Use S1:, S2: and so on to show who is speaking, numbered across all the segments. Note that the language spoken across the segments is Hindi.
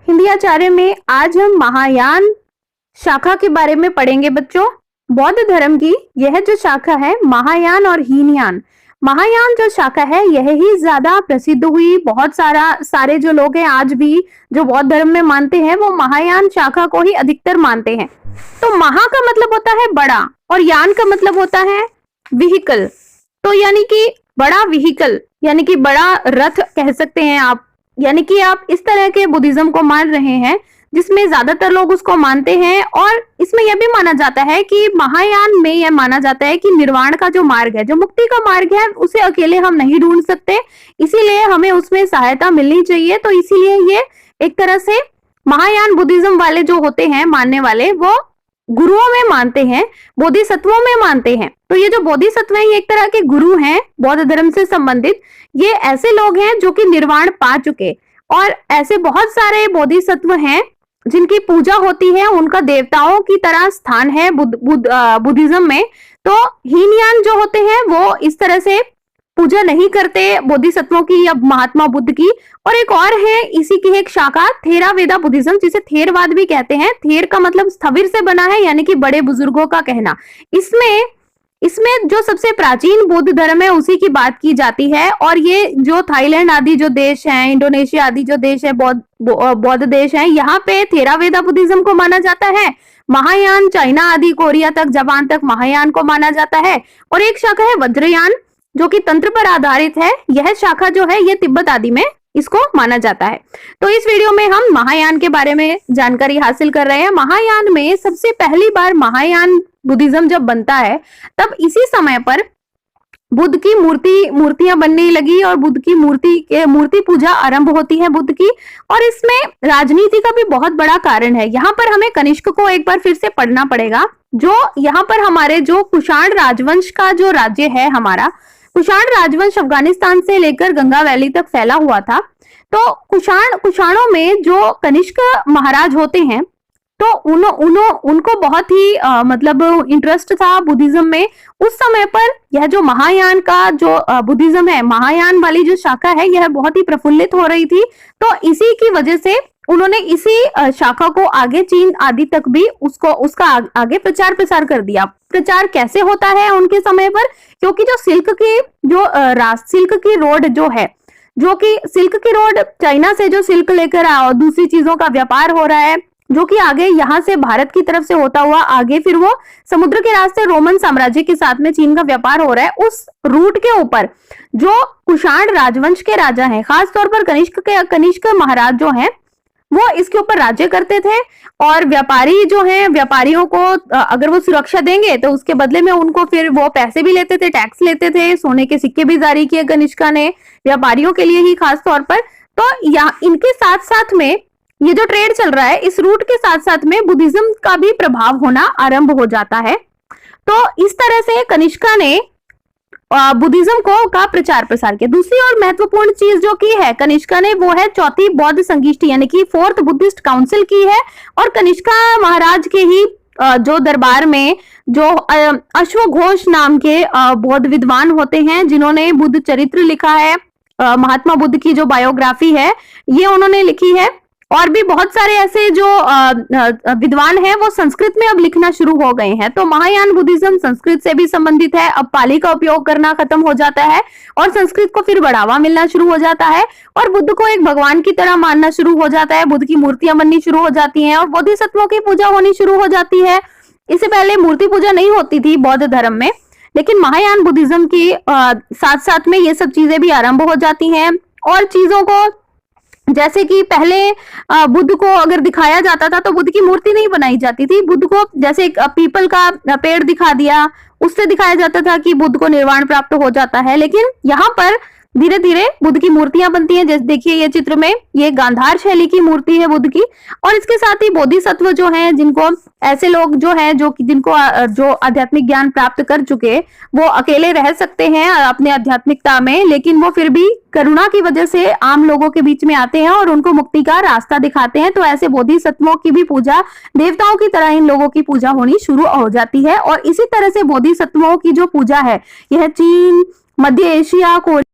S1: हिंदी आचार्य में आज हम महायान शाखा के बारे में पढ़ेंगे बच्चों। बौद्ध धर्म की यह जो शाखा है महायान और हीनयान, महायान जो शाखा है यह ही ज्यादा प्रसिद्ध हुई। बहुत सारे जो लोग हैं आज भी जो बौद्ध धर्म में मानते हैं वो महायान शाखा को ही अधिकतर मानते हैं। तो महा का मतलब होता है बड़ा और यान का मतलब होता है व्हीकल। तो यानी कि बड़ा व्हीकल यानी कि बड़ा रथ कह सकते हैं आप। यानी कि आप इस तरह के बुद्धिज्म को मान रहे हैं जिसमें ज्यादातर लोग उसको मानते हैं। और इसमें यह भी माना जाता है कि महायान में यह माना जाता है कि निर्वाण का जो मार्ग है, जो मुक्ति का मार्ग है, उसे अकेले हम नहीं ढूंढ सकते, इसीलिए हमें उसमें सहायता मिलनी चाहिए। तो इसीलिए ये एक तरह से महायान बुद्धिज्म वाले जो होते हैं मानने वाले, वो गुरुओं में मानते हैं, बोधिसत्वों में मानते हैं। तो ये जो बोधिसत्व है ये एक तरह के गुरु हैं बौद्ध धर्म से संबंधित। ये ऐसे लोग हैं जो कि निर्वाण पा चुके, और ऐसे बहुत सारे बोधिसत्व हैं जिनकी पूजा होती है, उनका देवताओं की तरह स्थान है बुद्धिज्म में। तो हीनयान जो होते हैं वो इस तरह से पूजा नहीं करते बोधिसत्वों की या महात्मा बुद्ध की। और एक और है इसी की एक शाखा थेरावेदा बुद्धिज्म, जिसे थेरवाद भी कहते हैं। थेर का मतलब स्थविर से बना है, यानी कि बड़े बुजुर्गों का कहना। इसमें जो सबसे प्राचीन बौद्ध धर्म है उसी की बात की जाती है। और ये जो थाईलैंड आदि जो देश हैं, इंडोनेशिया आदि जो देश है, बौद्ध देश है, यहाँ पे थेरावेदा बुद्धिज्म को माना जाता है। महायान चाइना आदि कोरिया तक, जापान तक महायान को माना जाता है। और एक शाखा है वज्रयान जो कि तंत्र पर आधारित है। यह शाखा जो है ये तिब्बत आदि में इसको माना जाता है। तो इस वीडियो में हम महायान के बारे में जानकारी हासिल कर रहे हैं। महायान में सबसे पहली बार महायान बुद्धिज्म जब बनता है तब इसी समय पर बुद्ध की मूर्तियां बनने लगी और बुद्ध की मूर्ति पूजा आरंभ होती है बुद्ध की। और इसमें राजनीति का भी बहुत बड़ा कारण है। यहाँ पर हमें कनिष्क को एक बार फिर से पढ़ना पड़ेगा। जो यहाँ पर हमारे जो कुषाण राजवंश का जो राज्य है, हमारा कुषाण राजवंश अफगानिस्तान से लेकर गंगा वैली तक फैला हुआ था। तो कुषाणों में जो कनिष्क महाराज होते हैं तो उनको बहुत ही मतलब इंटरेस्ट था बुद्धिज्म में। उस समय पर यह जो महायान का जो बुद्धिज्म है, महायान वाली जो शाखा है, यह बहुत ही प्रफुल्लित हो रही थी। तो इसी की वजह से उन्होंने इसी शाखा को आगे चीन आदि तक भी उसका आगे प्रचार प्रसार कर दिया। प्रचार कैसे होता है उनके समय पर, क्योंकि जो सिल्क की रोड जो है, जो कि सिल्क की रोड चाइना से जो सिल्क लेकर और दूसरी चीजों का व्यापार हो रहा है, जो कि आगे यहाँ से भारत की तरफ से होता हुआ आगे फिर वो समुद्र के रास्ते रोमन साम्राज्य के साथ में चीन का व्यापार हो रहा है। उस रूट के ऊपर जो कुषाण राजवंश के राजा हैं, खासतौर पर कनिष्क महाराज जो हैं, वो इसके ऊपर राज्य करते थे। और व्यापारी जो हैं, व्यापारियों को अगर वो सुरक्षा देंगे तो उसके बदले में उनको फिर वो पैसे भी लेते थे, टैक्स लेते थे। सोने के सिक्के भी जारी किए कनिष्का ने व्यापारियों के लिए ही खास तौर पर। तो यहाँ इनके साथ साथ में ये जो ट्रेड चल रहा है, इस रूट के साथ साथ में बुद्धिज्म का भी प्रभाव होना आरंभ हो जाता है। तो इस तरह से कनिष्का ने बुद्धिज्म का प्रचार प्रसार किया। दूसरी और महत्वपूर्ण चीज जो की है कनिष्का ने, वो है चौथी बौद्ध संगीष्ठी यानी कि 4th बुद्धिस्ट काउंसिल की है। और कनिष्का महाराज के ही जो दरबार में जो अश्वघोष नाम के बौद्ध विद्वान होते हैं, जिन्होंने बुद्ध चरित्र लिखा है, महात्मा बुद्ध की जो बायोग्राफी है ये उन्होंने लिखी है। और भी बहुत सारे ऐसे जो विद्वान हैं वो संस्कृत में अब लिखना शुरू हो गए हैं। तो महायान बुद्धिज्म संस्कृत से भी संबंधित है। अब पाली का उपयोग करना खत्म हो जाता है और संस्कृत को फिर बढ़ावा मिलना शुरू हो जाता है और बुद्ध को एक भगवान की तरह मानना शुरू हो जाता है। बुद्ध की मूर्तियां बननी शुरू हो जाती हैं और बोधिसत्वों की पूजा होनी शुरू हो जाती है। इससे पहले मूर्ति पूजा नहीं होती थी बौद्ध धर्म में, लेकिन महायान बुद्धिज्म की साथ साथ में ये सब चीजें भी आरंभ हो जाती हैं। और चीजों को जैसे कि पहले बुद्ध को अगर दिखाया जाता था तो बुद्ध की मूर्ति नहीं बनाई जाती थी। बुद्ध को जैसे एक पीपल का पेड़ दिखा दिया, उससे दिखाया जाता था कि बुद्ध को निर्वाण प्राप्त हो जाता है। लेकिन यहाँ पर धीरे धीरे बुद्ध की मूर्तियां बनती हैं। जैसे देखिए ये चित्र में, ये गांधार शैली की मूर्ति है बुद्ध की। और इसके साथ ही बोधिसत्व जो हैं, जिनको ऐसे लोग जो हैं जिनको जो आध्यात्मिक ज्ञान प्राप्त कर चुके, वो अकेले रह सकते हैं अपने आध्यात्मिकता में, लेकिन वो फिर भी करुणा की वजह से आम लोगों के बीच में आते हैं और उनको मुक्ति का रास्ता दिखाते हैं। तो ऐसे बोधिसत्वों की भी पूजा देवताओं की तरह इन लोगों की पूजा होनी शुरू हो जाती है। और इसी तरह से बोधिसत्वों की जो पूजा है यह चीन, मध्य एशिया, कोरिया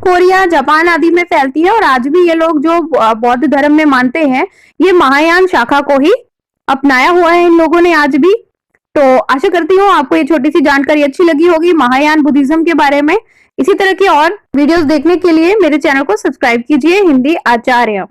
S1: कोरिया, जापान आदि में फैलती है और आज भी ये लोग जो बौद्ध धर्म में मानते हैं, ये महायान शाखा को ही अपनाया हुआ है इन लोगों ने आज भी। तो आशा करती हूँ आपको ये छोटी सी जानकारी अच्छी लगी होगी महायान बुद्धिज्म के बारे में। इसी तरह की और वीडियोस देखने के लिए मेरे चैनल को सब्सक्राइब कीजिए हिंदी आचार्य।